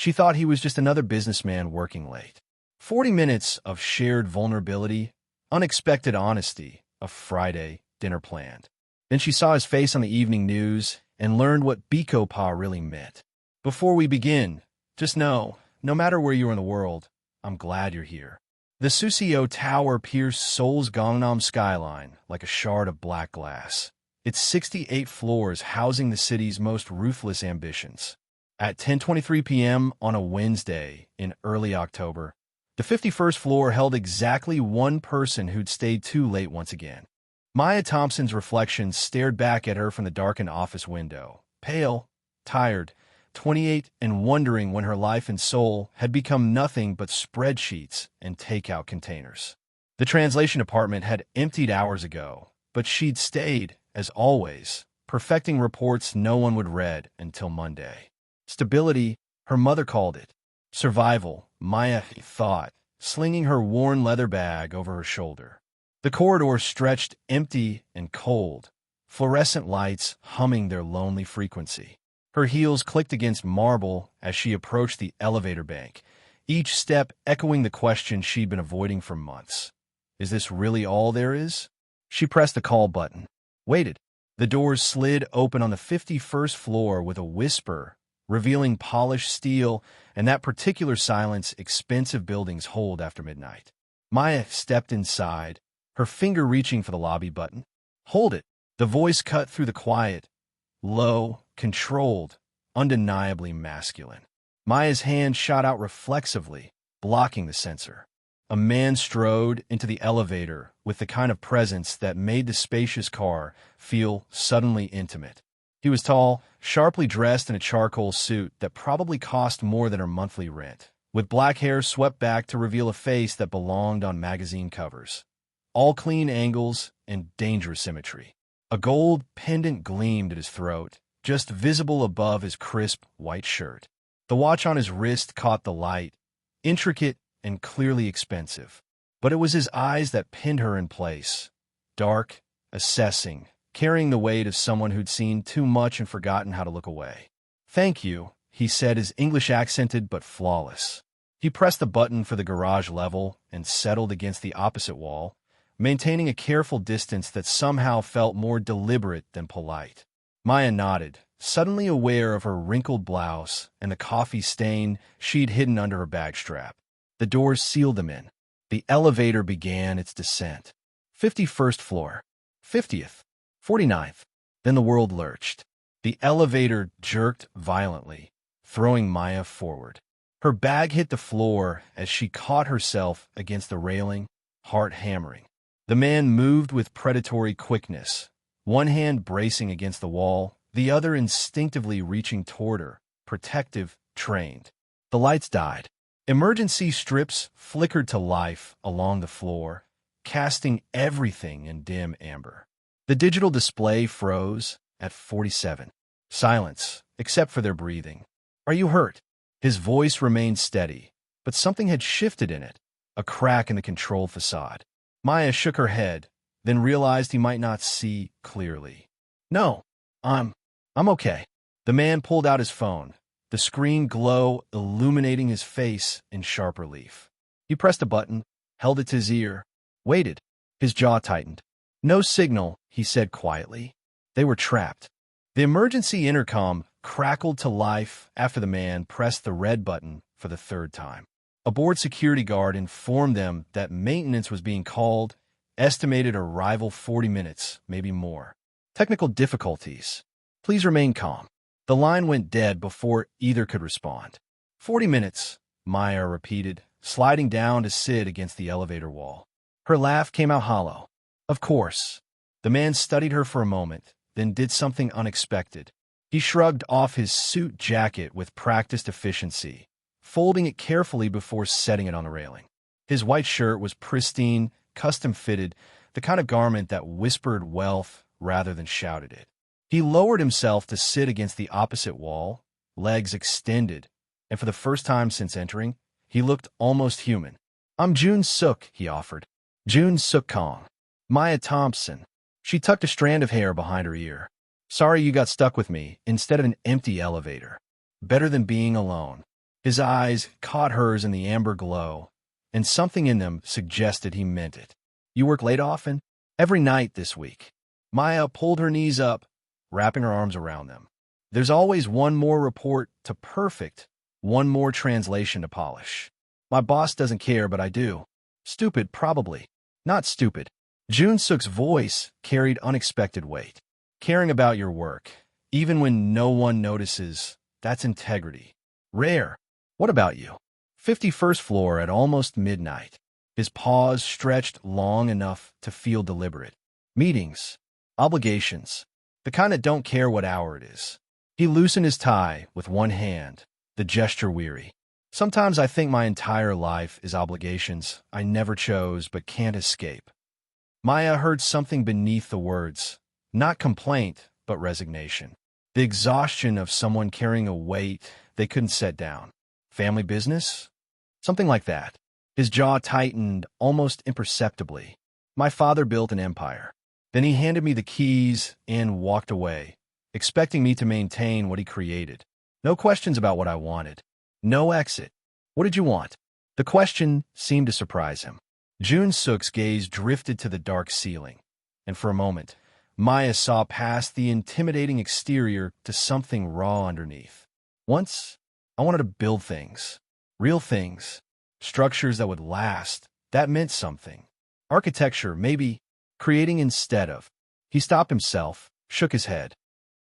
She thought he was just another businessman working late. 40 minutes of shared vulnerability, unexpected honesty, a Friday dinner planned. Then she saw his face on the evening news and learned what Biko Pa really meant. Before we begin, just know, no matter where you are in the world, I'm glad you're here. The Suseo Tower pierced Seoul's Gangnam skyline like a shard of black glass, its 68 floors housing the city's most ruthless ambitions. At 10:23 p.m. on a Wednesday in early October, the 51st floor held exactly one person who'd stayed too late once again. Maya Thompson's reflection stared back at her from the darkened office window, pale, tired, 28, and wondering when her life in Seoul had become nothing but spreadsheets and takeout containers. The translation department had emptied hours ago, but she'd stayed, as always, perfecting reports no one would read until Monday. Stability, her mother called it. Survival, Maya thought, slinging her worn leather bag over her shoulder. The corridor stretched empty and cold, fluorescent lights humming their lonely frequency. Her heels clicked against marble as she approached the elevator bank, each step echoing the question she'd been avoiding for months. Is this really all there is? She pressed the call button, waited. The doors slid open on the 51st floor with a whisper, revealing polished steel and that particular silence expensive buildings hold after midnight. Maya stepped inside, her finger reaching for the lobby button. Hold it. The voice cut through the quiet, low, controlled, undeniably masculine. Maya's hand shot out reflexively, blocking the sensor. A man strode into the elevator with the kind of presence that made the spacious car feel suddenly intimate. He was tall, sharply dressed in a charcoal suit that probably cost more than her monthly rent, with black hair swept back to reveal a face that belonged on magazine covers. All clean angles and dangerous symmetry. A gold pendant gleamed at his throat, just visible above his crisp white shirt. The watch on his wrist caught the light, intricate and clearly expensive. But it was his eyes that pinned her in place, dark, assessing, carrying the weight of someone who'd seen too much and forgotten how to look away. "Thank you," he said, his English accented but flawless. He pressed the button for the garage level and settled against the opposite wall, maintaining a careful distance that somehow felt more deliberate than polite. Maya nodded, suddenly aware of her wrinkled blouse and the coffee stain she'd hidden under her bag strap. The doors sealed them in. The elevator began its descent. 51st floor. 50th. 49th. Then the world lurched. The elevator jerked violently, throwing Maya forward. Her bag hit the floor as she caught herself against the railing, heart hammering. The man moved with predatory quickness, one hand bracing against the wall, the other instinctively reaching toward her, protective, trained. The lights died. Emergency strips flickered to life along the floor, casting everything in dim amber. The digital display froze at 47. Silence, except for their breathing. "Are you hurt?" His voice remained steady, but something had shifted in it, a crack in the control facade. Maya shook her head, then realized he might not see clearly. "No, I'm okay." The man pulled out his phone, the screen glow illuminating his face in sharp relief. He pressed a button, held it to his ear, waited. His jaw tightened. "No signal," he said quietly. They were trapped. The emergency intercom crackled to life after the man pressed the red button for the third time. A board security guard informed them that maintenance was being called, estimated arrival 40 minutes, maybe more. Technical difficulties. Please remain calm. The line went dead before either could respond. 40 minutes, Maya repeated, sliding down to sit against the elevator wall. Her laugh came out hollow. "Of course." The man studied her for a moment, then did something unexpected. He shrugged off his suit jacket with practiced efficiency, folding it carefully before setting it on the railing. His white shirt was pristine, custom-fitted, the kind of garment that whispered wealth rather than shouted it. He lowered himself to sit against the opposite wall, legs extended, and for the first time since entering, he looked almost human. "I'm Joon-Seok," he offered. "Joon-Seok Kang. Maya Thompson." She tucked a strand of hair behind her ear. "Sorry you got stuck with me instead of an empty elevator. Better than being alone." His eyes caught hers in the amber glow, and something in them suggested he meant it. You work late often? Every night this week. Maya pulled her knees up, wrapping her arms around them. There's always one more report to perfect, one more translation to polish. My boss doesn't care, but I do. Stupid, probably. Not stupid. Joon-Seok's voice carried unexpected weight. Caring about your work, even when no one notices, that's integrity. Rare. What about you? 51st floor at almost midnight. His pause stretched long enough to feel deliberate. Meetings. Obligations. The kind that don't care what hour it is. He loosened his tie with one hand, the gesture weary. Sometimes I think my entire life is obligations I never chose but can't escape. Maya heard something beneath the words. Not complaint, but resignation. The exhaustion of someone carrying a weight they couldn't set down. Family business? Something like that. His jaw tightened almost imperceptibly. My father built an empire. Then he handed me the keys and walked away, expecting me to maintain what he created. No questions about what I wanted. No exit. What did you want? The question seemed to surprise him. Joon-Seok's gaze drifted to the dark ceiling, and for a moment, Maya saw past the intimidating exterior to something raw underneath. Once, I wanted to build things. Real things. Structures that would last. That meant something. Architecture, maybe. Creating instead of. He stopped himself, shook his head.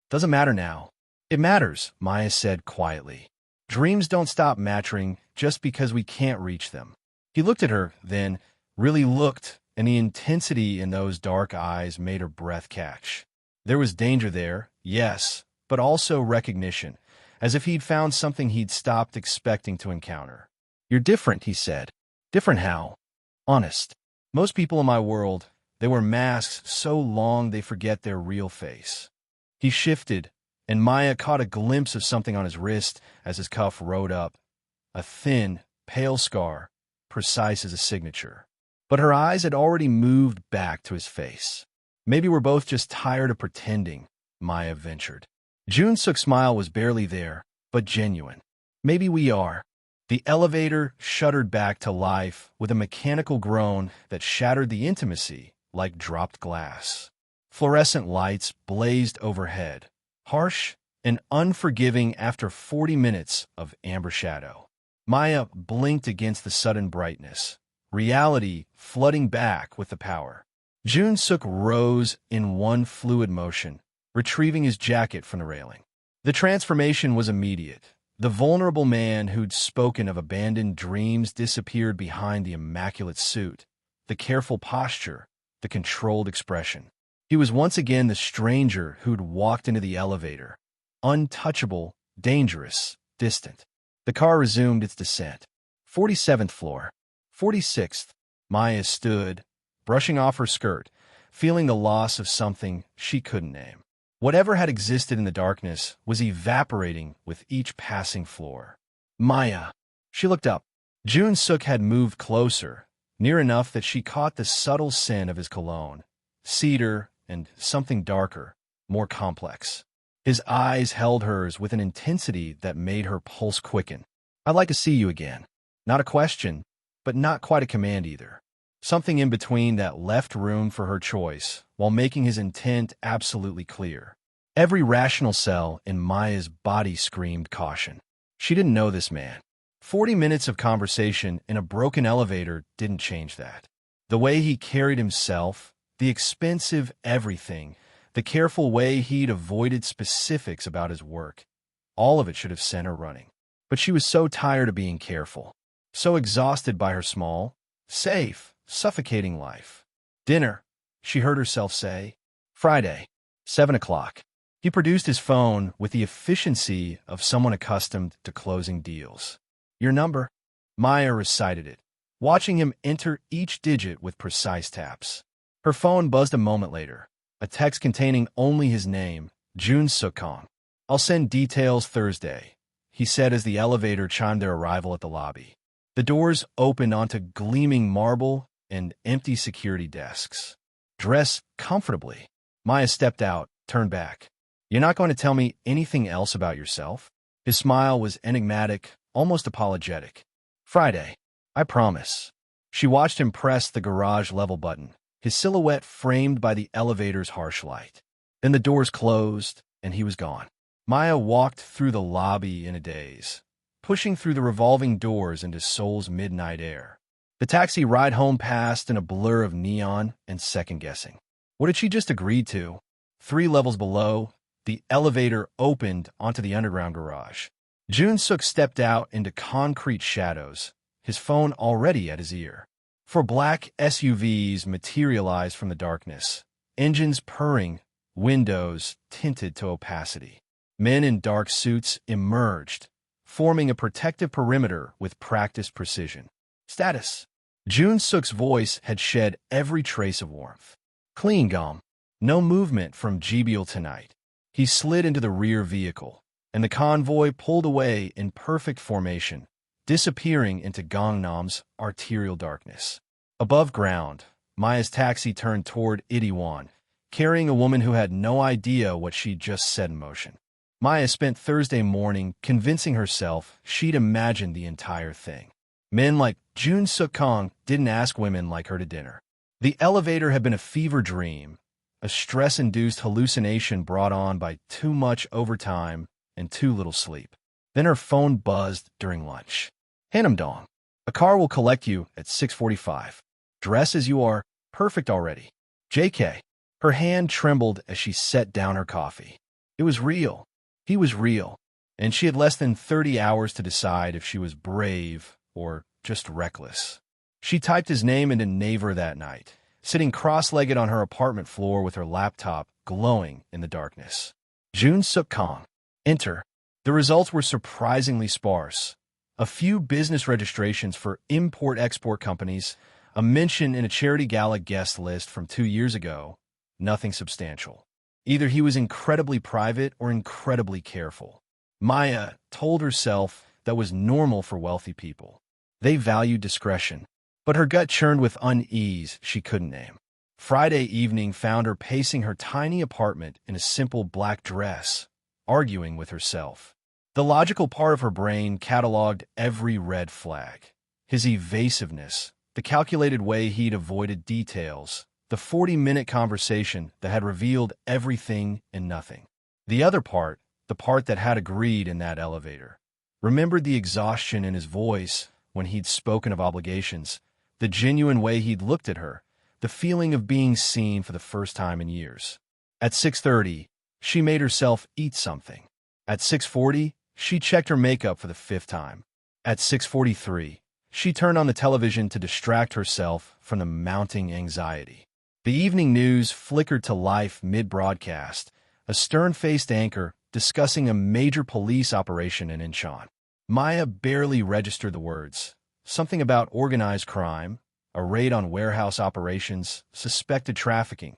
Doesn't matter now. It matters, Maya said quietly. Dreams don't stop mattering just because we can't reach them. He looked at her, then really looked, and the intensity in those dark eyes made her breath catch. There was danger there, yes, but also recognition, as if he'd found something he'd stopped expecting to encounter. You're different, he said. Different how? Honest. Most people in my world, they wear masks so long they forget their real face. He shifted, and Maya caught a glimpse of something on his wrist as his cuff rode up. A thin, pale scar, precise as a signature. But her eyes had already moved back to his face. Maybe we're both just tired of pretending, Maya ventured. Joon-Seok's smile was barely there, but genuine. Maybe we are. The elevator shuddered back to life with a mechanical groan that shattered the intimacy like dropped glass. Fluorescent lights blazed overhead, harsh and unforgiving after 40 minutes of amber shadow. Maya blinked against the sudden brightness, reality flooding back with the power. Joon-Seok rose in one fluid motion, retrieving his jacket from the railing. The transformation was immediate. The vulnerable man who'd spoken of abandoned dreams disappeared behind the immaculate suit, the careful posture, the controlled expression. He was once again the stranger who'd walked into the elevator, untouchable, dangerous, distant. The car resumed its descent. 47th floor. 46th. Maya stood, brushing off her skirt, feeling the loss of something she couldn't name. Whatever had existed in the darkness was evaporating with each passing floor. Maya. She looked up. Joon-Seok had moved closer, near enough that she caught the subtle scent of his cologne, cedar and something darker, more complex. His eyes held hers with an intensity that made her pulse quicken. I'd like to see you again. Not a question, but not quite a command either. Something in between that left room for her choice, while making his intent absolutely clear. Every rational cell in Maya's body screamed caution. She didn't know this man. 40 minutes of conversation in a broken elevator didn't change that. The way he carried himself, the expensive everything, the careful way he'd avoided specifics about his work, all of it should have sent her running. But she was so tired of being careful, so exhausted by her small, safe, suffocating life. Dinner, she heard herself say. Friday, 7 o'clock. He produced his phone with the efficiency of someone accustomed to closing deals. Your number? Maya recited it, watching him enter each digit with precise taps. Her phone buzzed a moment later, a text containing only his name, Joon-Seok Kang. I'll send details Thursday, he said as the elevator chimed their arrival at the lobby. The doors opened onto gleaming marble and empty security desks. Dress comfortably. Maya stepped out, turned back. You're not going to tell me anything else about yourself? His smile was enigmatic, almost apologetic. Friday. I promise. She watched him press the garage level button, his silhouette framed by the elevator's harsh light. Then the doors closed, and he was gone. Maya walked through the lobby in a daze, pushing through the revolving doors into Seoul's midnight air. The taxi ride home passed in a blur of neon and second-guessing. What had she just agreed to? 3 levels below, the elevator opened onto the underground garage. Joon-Seok stepped out into concrete shadows, his phone already at his ear. 4 black SUVs materialized from the darkness, engines purring, windows tinted to opacity. Men in dark suits emerged, forming a protective perimeter with practiced precision. Status. Joon-Seok's voice had shed every trace of warmth. Clean, Gom. No movement from Jebil tonight. He slid into the rear vehicle, and the convoy pulled away in perfect formation, disappearing into Gangnam's arterial darkness. Above ground, Maya's taxi turned toward Itaewon, carrying a woman who had no idea what she'd just set in motion. Maya spent Thursday morning convincing herself she'd imagined the entire thing. Men like Joon-Seok Kang didn't ask women like her to dinner. The elevator had been a fever dream, a stress-induced hallucination brought on by too much overtime and too little sleep. Then her phone buzzed during lunch. Hanamdong, a car will collect you at 6:45. Dress as you are, perfect already. JK. Her hand trembled as she set down her coffee. It was real. He was real. And she had less than 30 hours to decide if she was brave or just reckless. She typed his name into Naver that night, sitting cross-legged on her apartment floor with her laptop glowing in the darkness. Joon-Seok Kang. Enter. The results were surprisingly sparse. A few business registrations for import-export companies, a mention in a charity gala guest list from 2 years ago, nothing substantial. Either he was incredibly private or incredibly careful. Maya told herself that was normal for wealthy people. They valued discretion, but her gut churned with unease she couldn't name. Friday evening found her pacing her tiny apartment in a simple black dress, arguing with herself. The logical part of her brain cataloged every red flag. His evasiveness, the calculated way he'd avoided details, the 40-minute conversation that had revealed everything and nothing. The other part, the part that had agreed in that elevator, remembered the exhaustion in his voice when he'd spoken of obligations, the genuine way he'd looked at her, the feeling of being seen for the first time in years. At 6:30, she made herself eat something. At 6:40, she checked her makeup for the 5th time. At 6:43, she turned on the television to distract herself from the mounting anxiety. The evening news flickered to life mid-broadcast, a stern-faced anchor discussing a major police operation in Incheon. Maya barely registered the words. Something about organized crime, a raid on warehouse operations, suspected trafficking,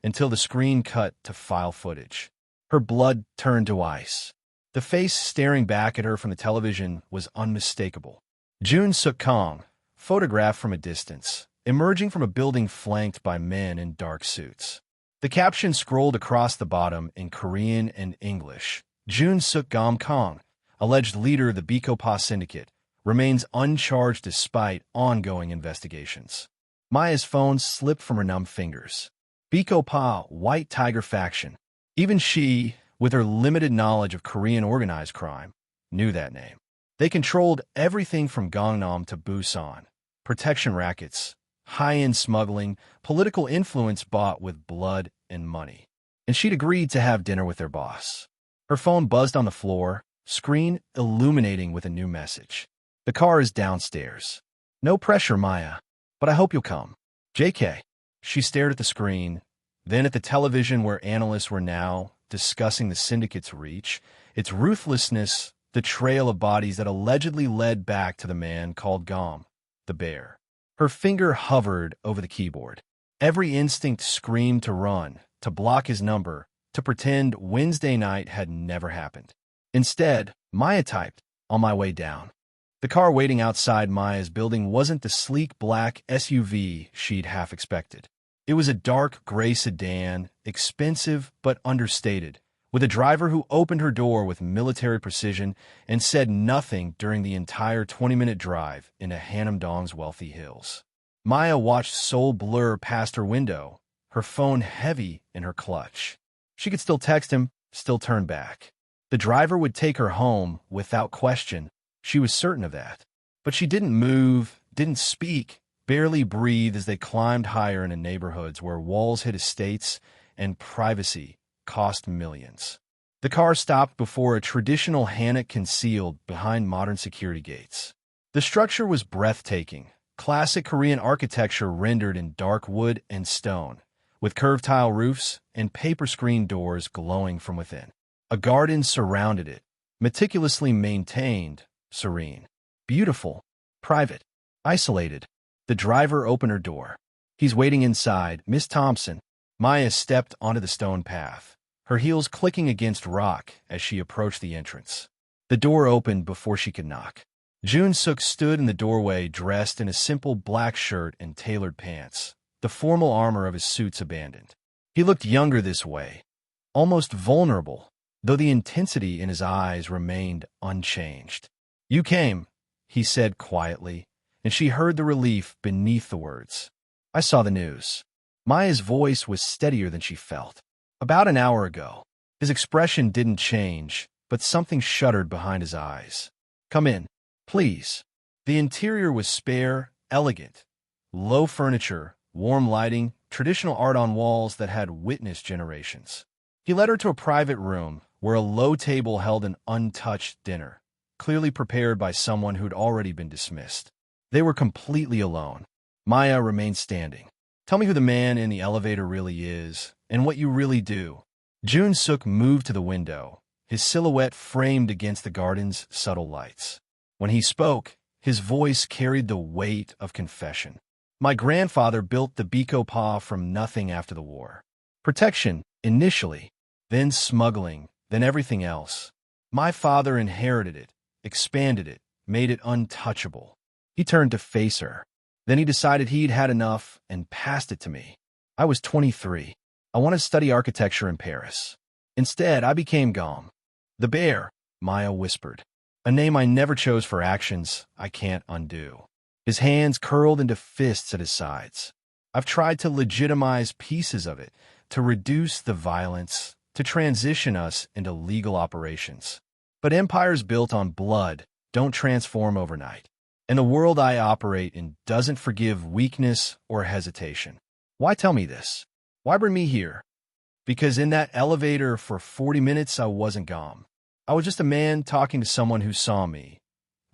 until the screen cut to file footage. Her blood turned to ice. The face staring back at her from the television was unmistakable. Joon-Seok Kang, photographed from a distance, emerging from a building flanked by men in dark suits. The caption scrolled across the bottom in Korean and English. Joon-Seok Kang, alleged leader of the Bikopa syndicate, remains uncharged despite ongoing investigations. Maya's phone slipped from her numb fingers. Bikopa, White Tiger faction. Even she, with her limited knowledge of Korean organized crime, knew that name. They controlled everything from Gangnam to Busan. Protection rackets, high-end smuggling, political influence bought with blood and money. And she'd agreed to have dinner with their boss. Her phone buzzed on the floor, screen illuminating with a new message. The car is downstairs. No pressure, Maya, but I hope you'll come. JK. She stared at the screen, then at the television where analysts were now discussing the syndicate's reach, its ruthlessness, the trail of bodies that allegedly led back to the man called Gom, the bear. Her finger hovered over the keyboard. Every instinct screamed to run, to block his number, to pretend Wednesday night had never happened. Instead, Maya typed, on my way down. The car waiting outside Maya's building wasn't the sleek black SUV she'd half expected. It was a dark gray sedan, expensive but understated, with a driver who opened her door with military precision and said nothing during the entire 20-minute drive into Hanam-dong's wealthy hills. Maya watched Seoul blur past her window, her phone heavy in her clutch. She could still text him, still turn back. The driver would take her home without question. She was certain of that. But she didn't move, didn't speak, barely breathe as they climbed higher into neighborhoods where walls hid estates and privacy cost millions. The car stopped before a traditional hanok concealed behind modern security gates. The structure was breathtaking, classic Korean architecture rendered in dark wood and stone, with curved tile roofs and paper screen doors glowing from within. A garden surrounded it, meticulously maintained, serene, beautiful, private, isolated. The driver opened her door. "He's waiting inside, Miss Thompson." Maya stepped onto the stone path, her heels clicking against rock as she approached the entrance. The door opened before she could knock. Joon-Seok stood in the doorway dressed in a simple black shirt and tailored pants, the formal armor of his suits abandoned. He looked younger this way, almost vulnerable, though the intensity in his eyes remained unchanged. "You came," he said quietly, and she heard the relief beneath the words. "I saw the news." Maya's voice was steadier than she felt. "About an hour ago." His expression didn't change, but something shuddered behind his eyes. "Come in, please." The interior was spare, elegant. Low furniture, warm lighting, traditional art on walls that had witnessed generations. He led her to a private room where a low table held an untouched dinner, clearly prepared by someone who'd already been dismissed. They were completely alone. Maya remained standing. "Tell me who the man in the elevator really is, and what you really do." Joon-Seok moved to the window, his silhouette framed against the garden's subtle lights. When he spoke, his voice carried the weight of confession. "My grandfather built the Biko Pa from nothing after the war. Protection, initially, then smuggling, then everything else. My father inherited it, expanded it, made it untouchable." He turned to face her. Then he decided he'd had enough and passed it to me. I was 23. I wanted to study architecture in Paris. Instead, I became Gom. "The bear," Maya whispered. "A name I never chose for actions I can't undo." His hands curled into fists at his sides. "I've tried to legitimize pieces of it, to reduce the violence, to transition us into legal operations. But empires built on blood don't transform overnight. And the world I operate in doesn't forgive weakness or hesitation. Why tell me this? Why bring me here? Because in that elevator for 40 minutes, I wasn't Gom. I was just a man talking to someone who saw me,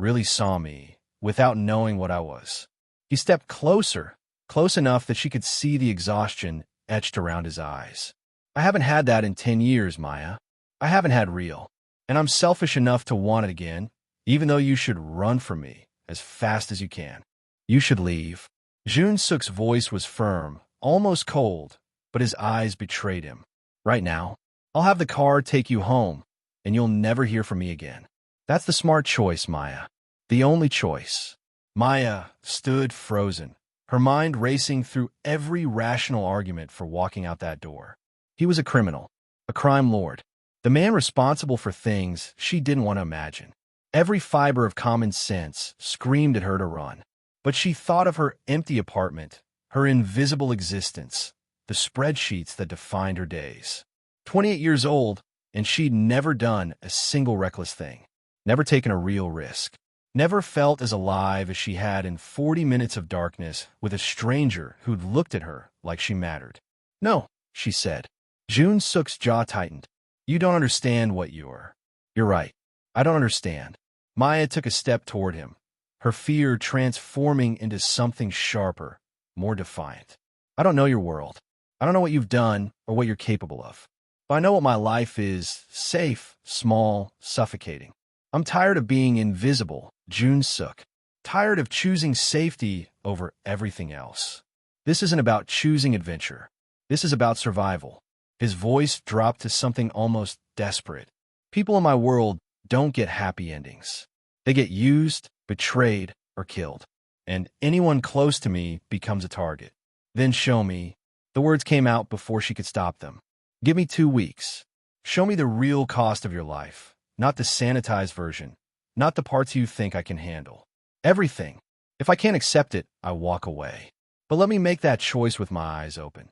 really saw me, without knowing what I was." He stepped closer, close enough that she could see the exhaustion etched around his eyes. "I haven't had that in 10 years, Maya. I haven't had real. And I'm selfish enough to want it again, even though you should run from me as fast as you can. You should leave." Joon-Seok's voice was firm, almost cold, but his eyes betrayed him. "Right now, I'll have the car take you home, and you'll never hear from me again. That's the smart choice, Maya. The only choice." Maya stood frozen, her mind racing through every rational argument for walking out that door. He was a criminal, a crime lord, the man responsible for things she didn't want to imagine. Every fiber of common sense screamed at her to run. But she thought of her empty apartment, her invisible existence, the spreadsheets that defined her days. 28 years old, and she'd never done a single reckless thing, never taken a real risk, never felt as alive as she had in 40 minutes of darkness with a stranger who'd looked at her like she mattered. "No," she said. Joon-Seok's jaw tightened. "You don't understand what you're." "You're right. I don't understand." Maya took a step toward him, her fear transforming into something sharper, more defiant. "I don't know your world. I don't know what you've done or what you're capable of. But I know what my life is: safe, small, suffocating. I'm tired of being invisible, Joon-Seok. Tired of choosing safety over everything else. This isn't about choosing adventure. This is about survival." His voice dropped to something almost desperate. "People in my world don't get happy endings. They get used, betrayed, or killed. And anyone close to me becomes a target. Then show me." The words came out before she could stop them. "Give me 2 weeks. Show me the real cost of your life, not the sanitized version, not the parts you think I can handle. Everything. If I can't accept it, I walk away. But let me make that choice with my eyes open.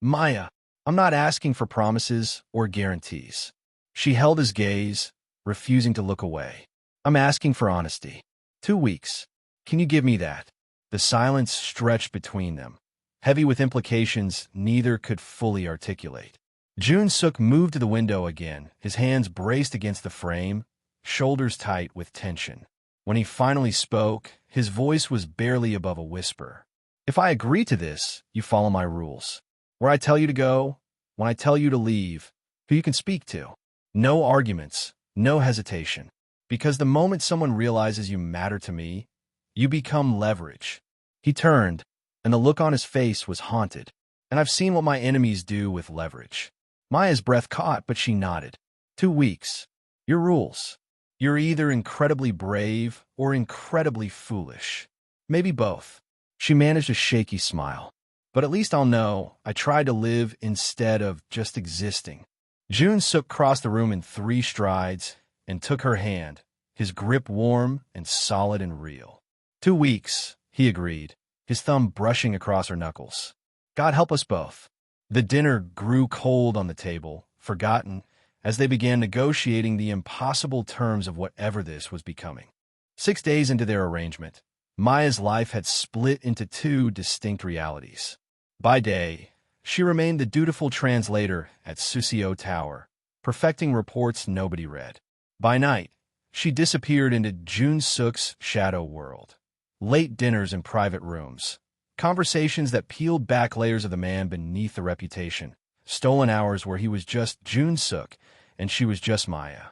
Maya, I'm not asking for promises or guarantees. She held his gaze, refusing to look away. I'm asking for honesty. 2 weeks. Can you give me that? The silence stretched between them, heavy with implications neither could fully articulate. Joon-Seok moved to the window again, his hands braced against the frame, shoulders tight with tension. When he finally spoke, his voice was barely above a whisper. If I agree to this, you follow my rules. Where I tell you to go, when I tell you to leave, who you can speak to. No arguments, no hesitation. Because the moment someone realizes you matter to me, you become leverage. He turned, and the look on his face was haunted. And I've seen what my enemies do with leverage. Maya's breath caught, but she nodded. 2 weeks. Your rules. You're either incredibly brave or incredibly foolish. Maybe both. She managed a shaky smile. But at least I'll know I tried to live instead of just existing. Joon-Seok crossed the room in 3 strides and took her hand, his grip warm and solid and real. 2 weeks, he agreed, his thumb brushing across her knuckles. God help us both. The dinner grew cold on the table, forgotten, as they began negotiating the impossible terms of whatever this was becoming. 6 days into their arrangement, Maya's life had split into 2 distinct realities. By day, she remained the dutiful translator at Suseo Tower, perfecting reports nobody read. By night, she disappeared into Joon-Seok's shadow world. Late dinners in private rooms, conversations that peeled back layers of the man beneath the reputation, stolen hours where he was just Joon-Seok and she was just Maya.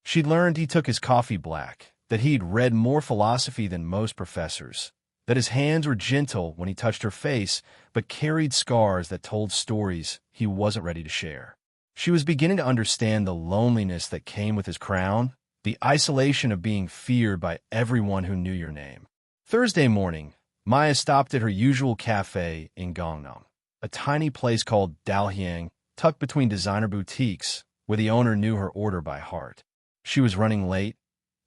She'd learned he took his coffee black, that he'd read more philosophy than most professors, that his hands were gentle when he touched her face, but carried scars that told stories he wasn't ready to share. She was beginning to understand the loneliness that came with his crown, the isolation of being feared by everyone who knew your name. Thursday morning, Maya stopped at her usual cafe in Gangnam, a tiny place called Dalhyang, tucked between designer boutiques, where the owner knew her order by heart. She was running late,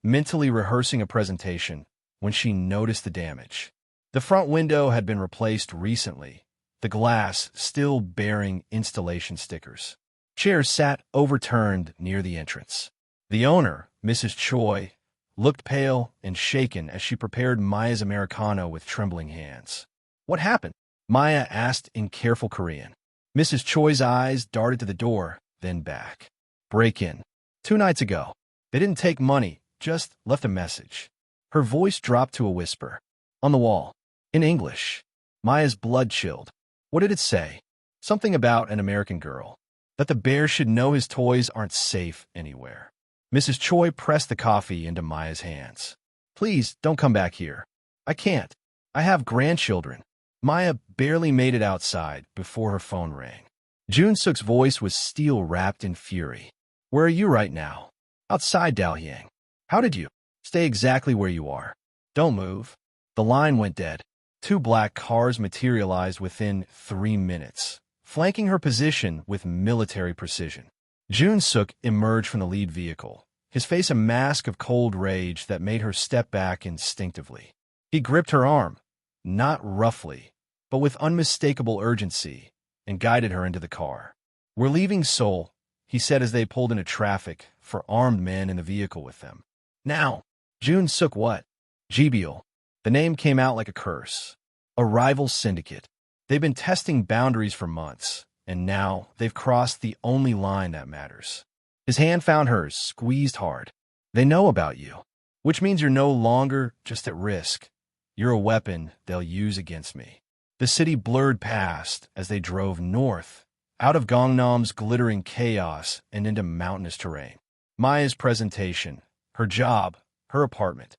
mentally rehearsing a presentation, when she noticed the damage. The front window had been replaced recently, the glass still bearing installation stickers. Chairs sat overturned near the entrance. The owner, Mrs. Choi, looked pale and shaken as she prepared Maya's Americano with trembling hands. What happened? Maya asked in careful Korean. Mrs. Choi's eyes darted to the door, then back. Break-in. 2 nights ago. They didn't take money, just left a message. Her voice dropped to a whisper. On the wall. In English. Maya's blood chilled. What did it say? Something about an American girl. That the bear should know his toys aren't safe anywhere. Mrs. Choi pressed the coffee into Maya's hands. Please, don't come back here. I can't. I have grandchildren. Maya barely made it outside before her phone rang. Joon-Seok's voice was steel-wrapped in fury. Where are you right now? Outside Dalhyang. How did you? Stay exactly where you are. Don't move. The line went dead. 2 black cars materialized within 3 minutes, flanking her position with military precision. Joon-Seok emerged from the lead vehicle, his face a mask of cold rage that made her step back instinctively. He gripped her arm, not roughly, but with unmistakable urgency, and guided her into the car. We're leaving Seoul, he said as they pulled into traffic for armed men in the vehicle with them. Now. Joon-Seok what? GBL. The name came out like a curse. A rival syndicate. They've been testing boundaries for months, and now they've crossed the only line that matters. His hand found hers, squeezed hard. They know about you, which means you're no longer just at risk. You're a weapon they'll use against me. The city blurred past as they drove north, out of Gangnam's glittering chaos and into mountainous terrain. Maya's presentation, her job, her apartment.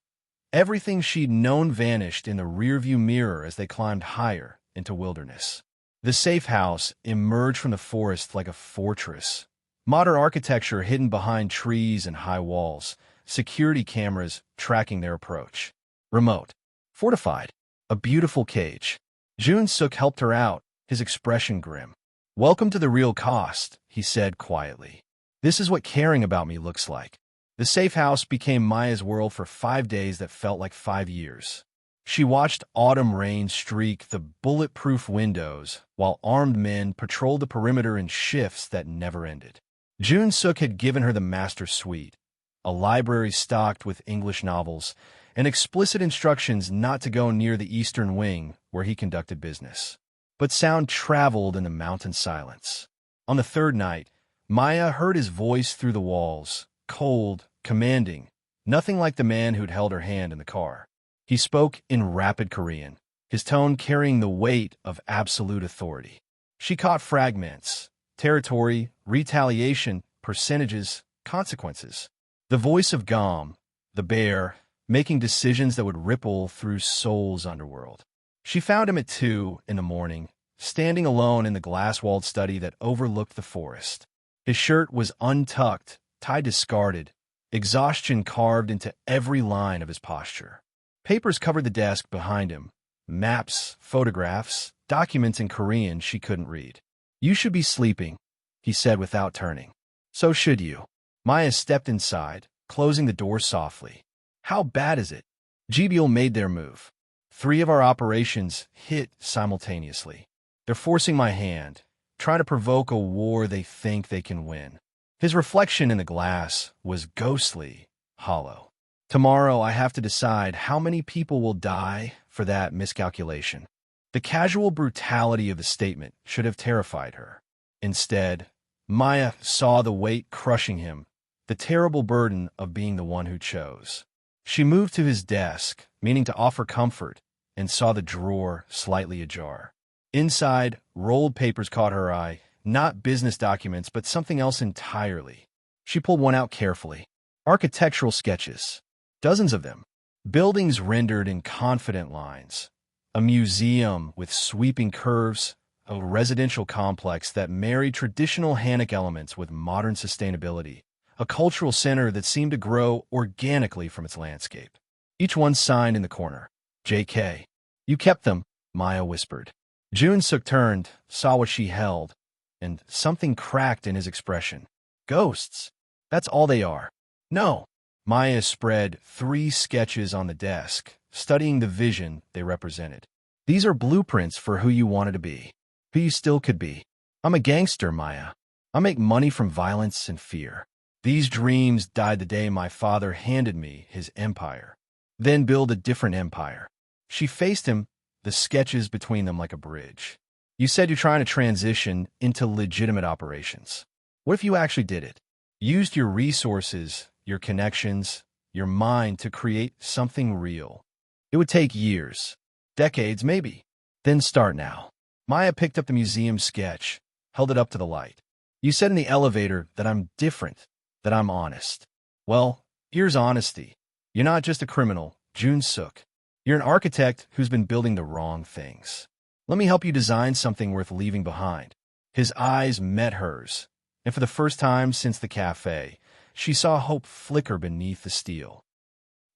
Everything she'd known vanished in the rearview mirror as they climbed higher into wilderness. The safe house emerged from the forest like a fortress. Modern architecture hidden behind trees and high walls, security cameras tracking their approach. Remote. Fortified. A beautiful cage. Joon-Seok helped her out, his expression grim. Welcome to the real cost, he said quietly. This is what caring about me looks like. The safe house became Maya's world for 5 days that felt like 5 years. She watched autumn rain streak the bulletproof windows while armed men patrolled the perimeter in shifts that never ended. Joon-Seok had given her the master suite, a library stocked with English novels, and explicit instructions not to go near the eastern wing where he conducted business. But sound traveled in the mountain silence. On the third night, Maya heard his voice through the walls, cold, commanding, nothing like the man who'd held her hand in the car. He spoke in rapid Korean, his tone carrying the weight of absolute authority. She caught fragments: territory, retaliation, percentages, consequences. The voice of Gom, the bear, making decisions that would ripple through Seoul's underworld. She found him at 2 in the morning, standing alone in the glass-walled study that overlooked the forest. His shirt was untucked, tie discarded, exhaustion carved into every line of his posture. Papers covered the desk behind him, maps, photographs, documents in Korean she couldn't read. "You should be sleeping," he said without turning. "So should you." Maya stepped inside, closing the door softly. "How bad is it?" GBL made their move. 3 of our operations hit simultaneously. They're forcing my hand, trying to provoke a war they think they can win. His reflection in the glass was ghostly, hollow. Tomorrow I have to decide how many people will die for that miscalculation. The casual brutality of the statement should have terrified her. Instead, Maya saw the weight crushing him, the terrible burden of being the one who chose. She moved to his desk, meaning to offer comfort, and saw the drawer slightly ajar. Inside, rolled papers caught her eye, not business documents, but something else entirely. She pulled one out carefully. Architectural sketches. Dozens of them. Buildings rendered in confident lines. A museum with sweeping curves. A residential complex that married traditional Hanok elements with modern sustainability. A cultural center that seemed to grow organically from its landscape. Each one signed in the corner. J.K. "You kept them," Maya whispered. Joon-Seok turned, saw what she held, and something cracked in his expression. "Ghosts. That's all they are." "No." Maya spread 3 sketches on the desk, studying the vision they represented. "These are blueprints for who you wanted to be, who you still could be." "I'm a gangster, Maya. I make money from violence and fear. These dreams died the day my father handed me his empire. Then build a different empire." She faced him, the sketches between them like a bridge. "You said you're trying to transition into legitimate operations. What if you actually did it? Used your resources, your connections, your mind to create something real. It would take years, decades maybe. Then start now." Maya picked up the museum sketch, held it up to the light. "You said in the elevator that I'm different, that I'm honest. Well, here's honesty. You're not just a criminal, Joon-Seok. You're an architect who's been building the wrong things. Let me help you design something worth leaving behind." His eyes met hers, and for the first time since the cafe, she saw hope flicker beneath the steel.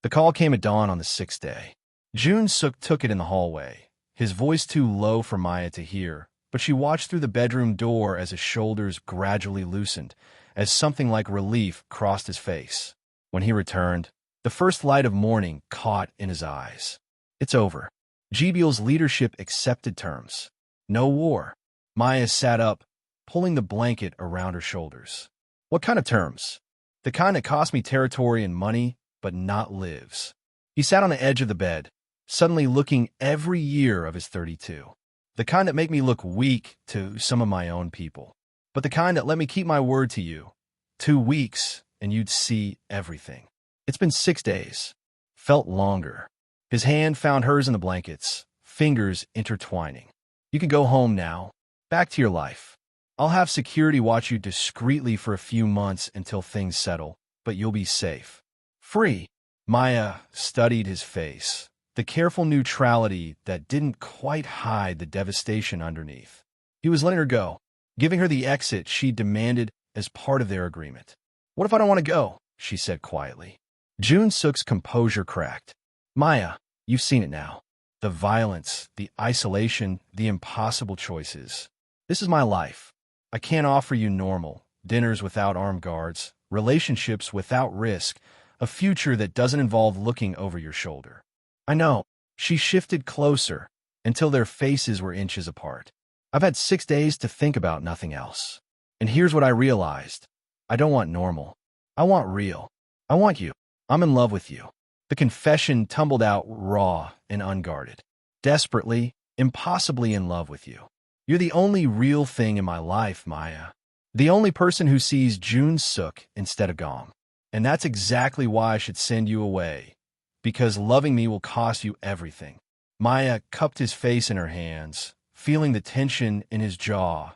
The call came at dawn on the 6th day. Joon-Seok took it in the hallway, his voice too low for Maya to hear, but she watched through the bedroom door as his shoulders gradually loosened, as something like relief crossed his face. When he returned, the first light of morning caught in his eyes. "It's over." GBL's leadership accepted terms. No war. Maya sat up, pulling the blanket around her shoulders. "What kind of terms?" "The kind that cost me territory and money, but not lives." He sat on the edge of the bed, suddenly looking every year of his 32. "The kind that make me look weak to some of my own people. But the kind that let me keep my word to you. 2 weeks, and you'd see everything." It's been 6 days. Felt longer. His hand found hers in the blankets, fingers intertwining. "You can go home now. Back to your life. I'll have security watch you discreetly for a few months until things settle, but you'll be safe. Free." Maya studied his face, the careful neutrality that didn't quite hide the devastation underneath. He was letting her go, giving her the exit she demanded as part of their agreement. "What if I don't want to go?" she said quietly. Joon-Seok's composure cracked. "Maya, you've seen it now. The violence, the isolation, the impossible choices. This is my life. I can't offer you normal, dinners without armed guards, relationships without risk, a future that doesn't involve looking over your shoulder. I know. She shifted closer until their faces were inches apart. I've had 6 days to think about nothing else. And here's what I realized. I don't want normal. I want real. I want you. I'm in love with you. The confession tumbled out raw and unguarded. Desperately, impossibly in love with you. You're the only real thing in my life, Maya. The only person who sees Joon-Seok instead of Gom. And that's exactly why I should send you away. Because loving me will cost you everything. Maya cupped his face in her hands, feeling the tension in his jaw,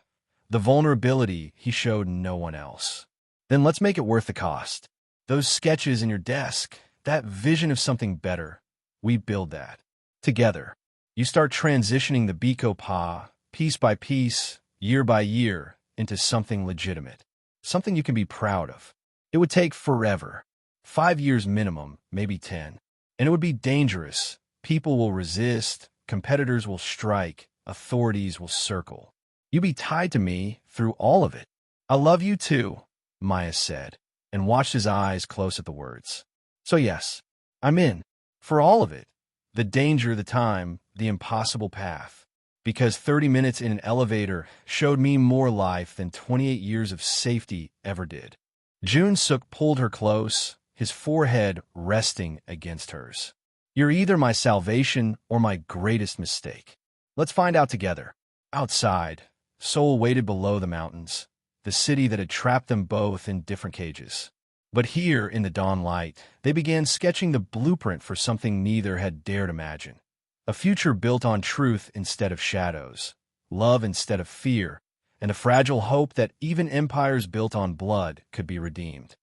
the vulnerability he showed no one else. Then let's make it worth the cost. Those sketches in your desk, that vision of something better, we build that. Together. You start transitioning the Biko Pa, piece by piece, year by year, into something legitimate. Something you can be proud of. It would take forever. 5 years minimum, maybe 10. And it would be dangerous. People will resist, competitors will strike, authorities will circle. You'd be tied to me through all of it. I love you too, Maya said, and watched his eyes close at the words. So yes, I'm in. For all of it. The danger, the time, the impossible path. Because 30 minutes in an elevator showed me more life than 28 years of safety ever did. Joon-Seok pulled her close, his forehead resting against hers. You're either my salvation or my greatest mistake. Let's find out together. Outside, Seoul waited below the mountains, the city that had trapped them both in different cages. But here, in the dawn light, they began sketching the blueprint for something neither had dared imagine. A future built on truth instead of shadows, love instead of fear, and a fragile hope that even empires built on blood could be redeemed.